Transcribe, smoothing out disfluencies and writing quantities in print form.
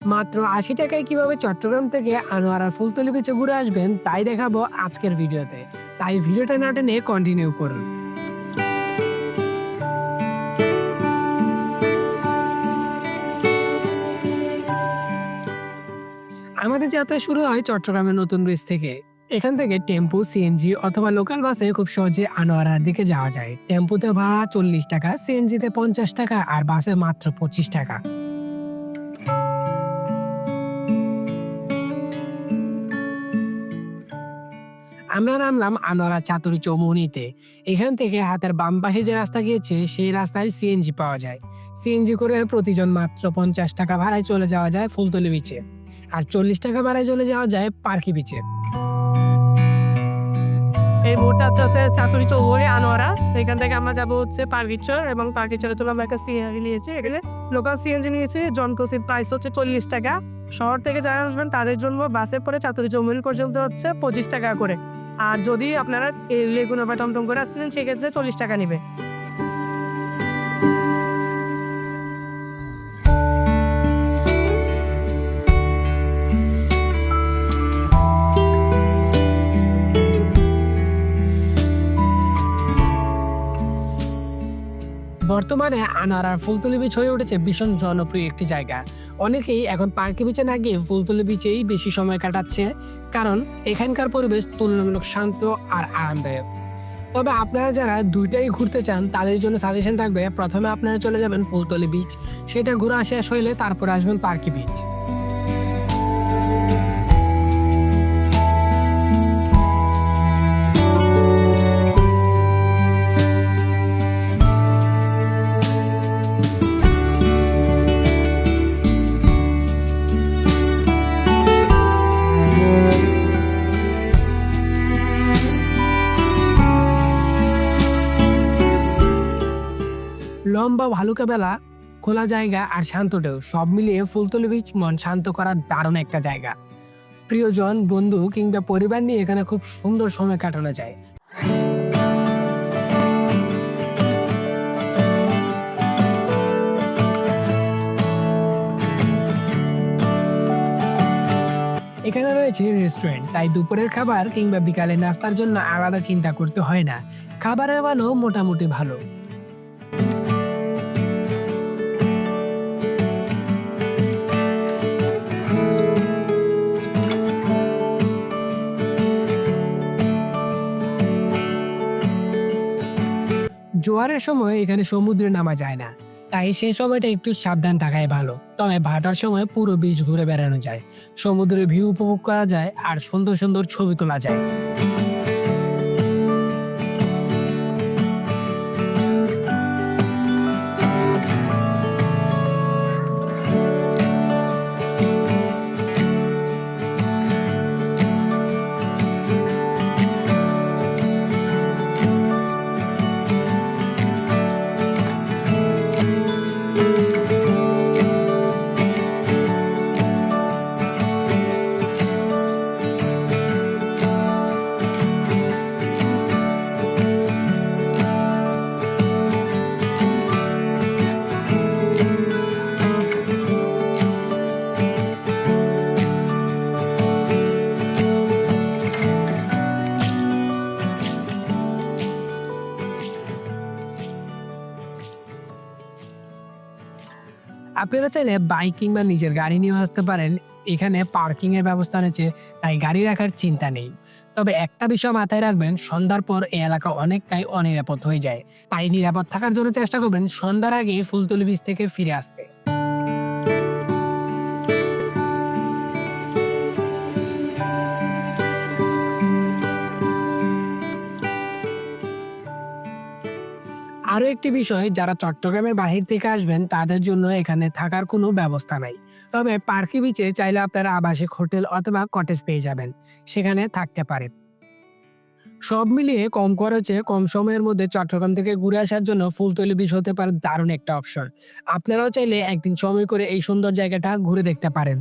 মাত্র ৮০ টাকায় কিভাবে চট্টগ্রাম থেকে আনোয়ারার ফুলতলি বিচে ঘুরে আসবেন তাই দেখাবো আজকের ভিডিওতে। তাই ভিডিওটা না টেনে কন্টিনিউ করুন। আমাদের যাত্রা শুরু হয় চট্টগ্রামের নতুন ব্রিজ থেকে। এখান থেকে টেম্পু, সিএনজি অথবা লোকাল বাসে খুব সহজে আনোয়ারার দিকে যাওয়া যায়। টেম্পুতে ভাড়া ৪০ টাকা, সিএনজিতে ৫০ টাকা আর বাসে মাত্র ২৫ টাকা। আমরা নামলাম আনোয়ারা চাতুরী চৌমুহনীতে। এখান থেকে হাতের বাম পাশে যে রাস্তা গিয়েছে সেই রাস্তায় সিএনজি পাওয়া যায়। সিএনজি করে প্রতিজন মাত্র ৫০ টাকা ভাড়ায় চলে যাওয়া যায় ফুলতলি বিচে, আর ৪০ টাকা ভাড়ায় চলে যাওয়া যায় পার্কি বিচে। এই মুহূর্তে হচ্ছে চাতুরী চৌমুহনী আনোয়ারা। এখান থেকে আমরা যাবো হচ্ছে পার্কিচর, এবং পার্কিচরের জন্য আমরা একটা সিএনজি নিয়েছি। এখানে লোকাল সিএনজি নিয়েছি, জনপ্রতি প্রাইস হচ্ছে ৪০ টাকা। শহর থেকে যারা আসবেন তাদের জন্য বাসে করে চাতুরী চৌমুহনী পর্যন্ত হচ্ছে ২৫ টাকা করে। আর যদি আপনারা লেগুনা বা টমটম করে আসছিলেন সেক্ষেত্রে ৪০ টাকা নেবে। বর্তমানে আনোয়ারার ফুলতলি বিচ হয়ে উঠেছে ভীষণ জনপ্রিয় একটি জায়গা। অনেকেই এখন পার্কি বিচে না গিয়ে ফুলতলি বিচেই বেশি সময় কাটাচ্ছে, কারণ এখানকার পরিবেশ তুলনামূলক শান্ত আর আরামদায়ক। তবে আপনারা যারা দুইটাই ঘুরতে চান তাদের জন্য সাজেশন থাকবে, প্রথমে আপনারা চলে যাবেন ফুলতলি বিচ, সেটা ঘোরা শেষ হইলে তারপর আসবেন পার্কি বিচ। লম্বা ভালুকা বেলা, খোলা জায়গা আর শান্ত ঢেউ সব মিলিয়ে ফুলতলি বিচ মন শান্ত করার দারুণ একটা জায়গা। প্রিয়জন, বন্ধু কিংবা পরিবার নিয়ে এখানে খুব সুন্দর সময় কাটানো যায়। এখানে রয়েছে রেস্টুরেন্ট, তাই দুপুরের খাবার কিংবা বিকালের নাস্তার জন্য আলাদা চিন্তা করতে হয় না। খাবারের মানও মোটামুটি ভালো। জোয়ারের সময় এখানে সমুদ্রে নামা যায় না, তাই সেই সময়টা একটু সাবধান থাকাই ভালো। তবে ভাটার সময় পুরো বিচ ঘুরে বেড়ানো যায়, সমুদ্রের ভিউ উপভোগ করা যায় আর সুন্দর সুন্দর ছবি তোলা যায়। আপনারা চাইলে বাইক কিংবা নিজের গাড়ি নিয়েও আসতে পারেন। এখানে পার্কিং এর ব্যবস্থা রয়েছে, তাই গাড়ি রাখার চিন্তা নেই। তবে একটা বিষয় মাথায় রাখবেন, সন্ধ্যার পর এই এলাকা অনেকটাই অনিরাপদ হয়ে যায়, তাই নিরাপদ থাকার জন্য চেষ্টা করবেন সন্ধ্যার আগে ফুলতলি বিচ থেকে ফিরে আসতে। আরো একটি বিষয়, যারা চট্টগ্রামের বাহির থেকে আসবেন তাদের জন্য এখানে থাকার কোনো ব্যবস্থা নাই। তবে পার্কি বিচে চাইলে আপনারা আবাসিক হোটেল অথবা কটেজ পেয়ে যাবেন, সেখানে থাকতে পারেন। সব মিলিয়ে কম খরচে কম সময়ের মধ্যে চট্টগ্রাম থেকে ঘুরে আসার জন্য ফুলতলি বিচ হতে পারে দারুণ একটা অপশন। আপনারাও চাইলে একদিন সময় করে এই সুন্দর জায়গাটা ঘুরে দেখতে পারেন।